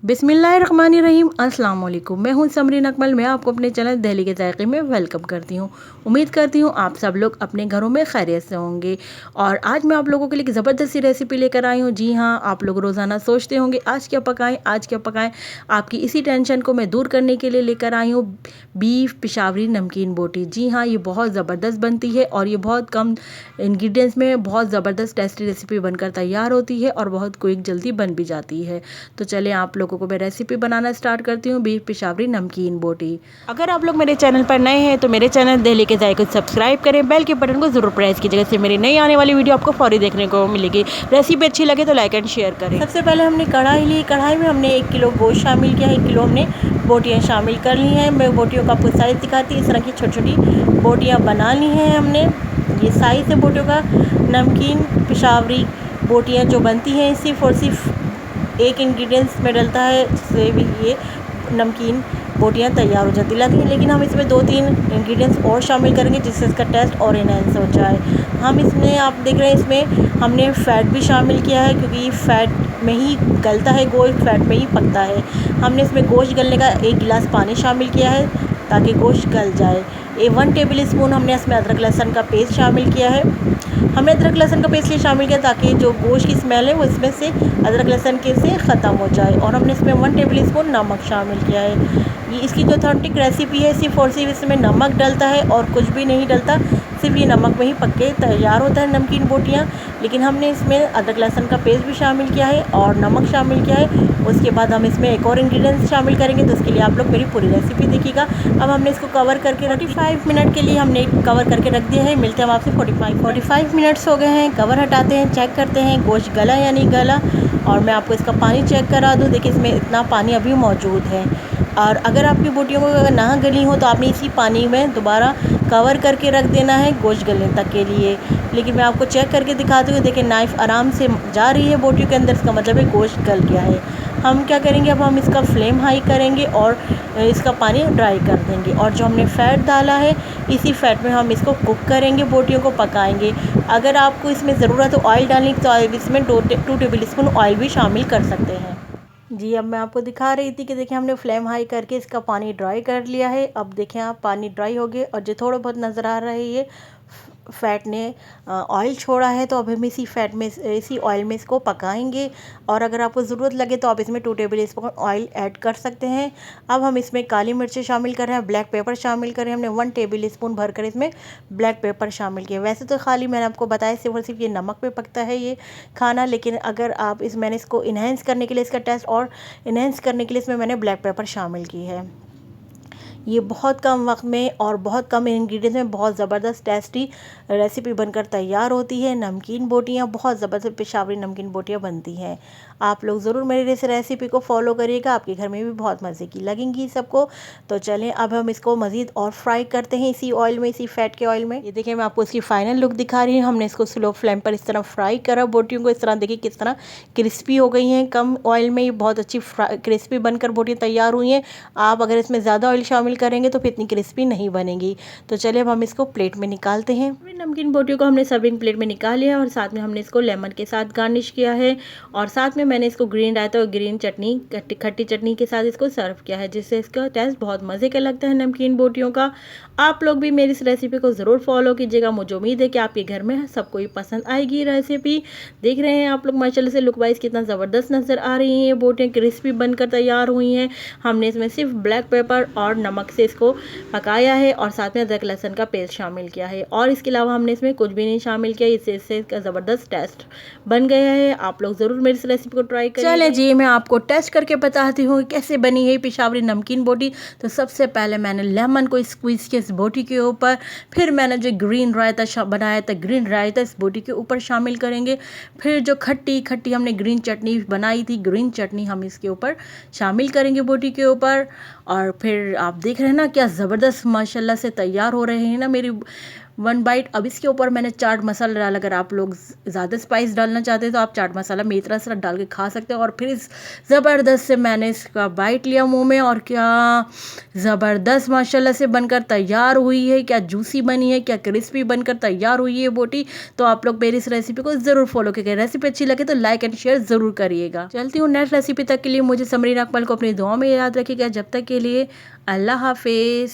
बिस्मिल्लाहिर्रहमानिर्रहीम। अस्सलाम वालेकुम। मैं हूं समरीन अकमल। मैं आपको अपने चैनल दिल्ली के जायके में वेलकम करती हूं। उम्मीद करती हूं आप सब लोग अपने घरों में खैरियत से होंगे। और आज मैं आप लोगों के लिए एक ज़बरदस्त सी रेसिपी लेकर आई हूं। जी हाँ, आप लोग रोज़ाना सोचते होंगे आज क्या पकाएं, आज क्या पकाएं। आपकी इसी टेंशन को मैं दूर करने के लिए लेकर आई हूँ बीफ पेशावरी नमकीन बोटी। जी हाँ, ये बहुत ज़बरदस्त बनती है और ये बहुत कम इंग्रेडिएंट्स में बहुत ज़बरदस्त टेस्टी रेसिपी बनकर तैयार होती है और बहुत क्विक जल्दी बन भी जाती है। तो चलिए आप लोगों को मैं रेसिपी बनाना स्टार्ट करती हूँ बीफ पेशावरी नमकीन बोटी। अगर आप लोग मेरे चैनल पर नए हैं तो मेरे चैनल दिल्ली के जायके को सब्सक्राइब करें, बेल के बटन को ज़रूर प्रेस कीजिएगा, इससे मेरी नई आने वाली वीडियो आपको फौरी देखने को मिलेगी। रेसिपी अच्छी लगे तो लाइक एंड शेयर करें। सबसे पहले हमने कढ़ाई ली। कढ़ाई में हमने 1 किलो गोश्त शामिल किया है। 1 किलो हमने बोटियाँ शामिल कर ली हैं। मैं बोटियों का आपको साइज़ दिखाती हूँ। इस तरह की छोटी छोटी बोटियाँ बना ली हैं हमने। ये साइज़ है बोटियों का। नमकीन पेशावरी बोटियाँ जो बनती हैं सिर्फ़ और सिर्फ एक इंग्रेडिएंट्स में डलता है, जिससे भी ये नमकीन बोटियाँ तैयार हो जाती है। लेकिन हम इसमें 2-3 इंग्रेडिएंट्स और शामिल करेंगे जिससे इसका टेस्ट और इनहेंस हो जाए। हम इसमें आप देख रहे हैं इसमें हमने फ़ैट भी शामिल किया है, क्योंकि फ़ैट में ही गलता है गोश्त, फ़ैट में ही पकता है। हमने इसमें गोश्त गलने का 1 गिलास पानी शामिल किया है ताकि गोश्त गल जाए। 1 टेबल स्पून हमने इसमें अदरक लहसुन का पेस्ट शामिल किया है। हमने अदरक लहसुन का पेस्ट लिए शामिल किया ताकि जो गोश्त की स्मेल है वो इसमें से अदरक लहसुन के से ख़त्म हो जाए। और हमने इसमें 1 टेबल स्पून नमक शामिल किया है। ये इसकी जो ऑथेंटिक रेसिपी है सिर्फ़ और सिर्फ इसमें नमक डलता है और कुछ भी नहीं डलता, सिर्फ ये नमक में ही पक के तैयार होता है नमकीन बोटियाँ। लेकिन हमने इसमें अदरक लहसुन का पेस्ट भी शामिल किया है और नमक शामिल किया है। उसके बाद हम इसमें एक और इंग्रेडिएंट्स शामिल करेंगे, तो उसके लिए आप लोग मेरी पूरी रेसिपी देखिएगा। अब हमने इसको कवर करके 45 मिनट के लिए हमने कवर करके रख दिया है। मिलते हैं हम आपसे 45 मिनट्स हो गए हैं। कवर हटाते हैं, चेक करते हैं गोश्त गला या नहीं गला। और मैं आपको इसका पानी चेक करा दूँ। देखिए इसमें इतना पानी अभी मौजूद है। और अगर आपकी बोटियों को अगर ना गली हो तो आपने इसी पानी में दोबारा कवर करके रख देना है गोश्त गलने तक के लिए। लेकिन मैं आपको चेक करके दिखाती हूँ। देखिए नाइफ़ आराम से जा रही है बोटियों के अंदर, इसका मतलब है गोश्त गल गया है। हम क्या करेंगे, अब हम इसका फ्लेम हाई करेंगे और इसका पानी ड्राई कर देंगे। और जो हमने फ़ैट डाला है इसी फ़ैट में हम इसको कुक करेंगे, बोटियों को पकाएंगे। अगर आपको इसमें ज़रूरत हो ऑयल डालने की तो आप इसमें 2 टेबल स्पून ऑयल भी शामिल कर सकते हैं। जी, अब मैं आपको दिखा रही थी कि देखिए हमने फ्लेम हाई करके इसका पानी ड्राई कर लिया है। अब देखें आप पानी ड्राई हो गया और जो थोड़ा बहुत नज़र आ रहा है ये फ़ैट ने ऑयल छोड़ा है। तो अब हम इसी फ़ैट में इसी ऑयल में इसको पकाएंगे। और अगर आपको ज़रूरत लगे तो आप इसमें 2 टेबल स्पून ऑयल ऐड कर सकते हैं। अब हम इसमें काली मिर्चें शामिल कर रहे हैं, ब्लैक पेपर शामिल कर रहे हैं। हमने 1 टेबल स्पून भरकर इसमें ब्लैक पेपर शामिल किया। वैसे तो खाली मैंने आपको बताया सिर्फ और सिर्फ ये नमक पे पकता है ये खाना, लेकिन अगर आप मैंने इसको इन्हेंस करने के लिए, इसका टेस्ट और इन्हेंस करने के लिए इसमें मैंने ब्लैक पेपर शामिल की है। ये बहुत कम वक्त में और बहुत कम इंग्रेडिएंट्स में बहुत ज़बरदस्त टेस्टी रेसिपी बनकर तैयार होती है। नमकीन बोटियाँ बहुत ज़बरदस्त पेशावरी नमकीन बोटियाँ बनती हैं। आप लोग ज़रूर मेरी इस रेसिपी को फॉलो करिएगा, आपके घर में भी बहुत मज़े की लगेंगी सबको। तो चलें अब हम इसको मज़ीद और फ्राई करते हैं इसी ऑयल में, इसी फ़ैट के ऑयल में। ये देखिए मैं आपको इसकी फ़ाइनल लुक दिखा रही हूँ। हमने इसको स्लो फ्लेम पर इस तरह फ्राई करा बोटियों को। इस तरह देखिए किस तरह क्रिस्पी हो गई हैं कम ऑयल में। ये बहुत अच्छी क्रिस्पी बनकर बोटियाँ तैयार हुई हैं। आप अगर इसमें ज़्यादा ऑयल शामिल करेंगे तो फिर इतनी क्रिस्पी नहीं बनेगी। तो चलिए अब हम इसको प्लेट में निकालते हैं। नमकीन बोटियों को हमने सर्विंग प्लेट में निकाल लिया और साथ में हमने इसको लेमन के साथ गार्निश किया है। और साथ में मैंने इसको ग्रीन रायता और ग्रीन चटनी, खट्टी चटनी के साथ इसको सर्व किया है, जिससे इसका टेस्ट बहुत मज़े का लगता है नमकीन बोटियों का। आप लोग भी मेरी इस रेसिपी को ज़रूर फॉलो कीजिएगा। मुझे उम्मीद है कि आपके घर में सबको ही पसंद आएगी रेसिपी। देख रहे हैं आप लोग माशाल्लाह से लुक वाइज कितना ज़बरदस्त नज़र आ रही हैं ये बोटियाँ, क्रिस्पी बनकर तैयार हुई हैं। हमने इसमें सिर्फ ब्लैक पेपर और नमक से इसको पकाया है और साथ में अदरक लहसुन का पेस्ट शामिल किया है। और इसके अलावा हमने इसमें कुछ भी नहीं शामिल किया। इससे इसका ज़बरदस्त टेस्ट बन गया है। आप लोग ज़रूर मेरी इस रेसिपी को ट्राई करें। चले जी, मैं आपको टेस्ट करके बताती हूँ कैसे बनी है पेशावरी नमकीन बोटी। तो सबसे पहले मैंने लेमन को स्क्वीज़ किया इस बोटी के ऊपर। फिर मैंने जो ग्रीन रायता बनाया था, ग्रीन रायता इस बोटी के ऊपर शामिल करेंगे। फिर जो खट्टी हमने ग्रीन चटनी बनाई थी, ग्रीन चटनी हम इसके ऊपर शामिल करेंगे बोटी के ऊपर। और फिर आप देख रहे हैं ना क्या ज़बरदस्त माशाल्लाह से तैयार हो रहे हैं ना मेरी 1 बाइट। अब इसके ऊपर मैंने चाट मसाला डाला। अगर आप लोग ज़्यादा स्पाइस डालना चाहते हैं तो आप चाट मसाला मेरी तरह से डाल के खा सकते हैं। और फिर इस ज़बरदस्त से मैंने इसका बाइट लिया मुँह में, और क्या ज़बरदस्त माशाल्लाह से बनकर तैयार हुई है। क्या जूसी बनी है, क्या क्रिस्पी बनकर तैयार हुई है बोटी। तो आप लोग मेरी इस रेसिपी को ज़रूर फॉलो कीजिएगा। रेसिपी अच्छी लगे तो लाइक एंड शेयर ज़रूर करिएगा। चलती हूँ नेक्स्ट रेसिपी तक के लिए मुझे समरीन अकमल को अपनी दुआ में याद रखिएगा। जब तक के लिए अल्लाह हाफिज़।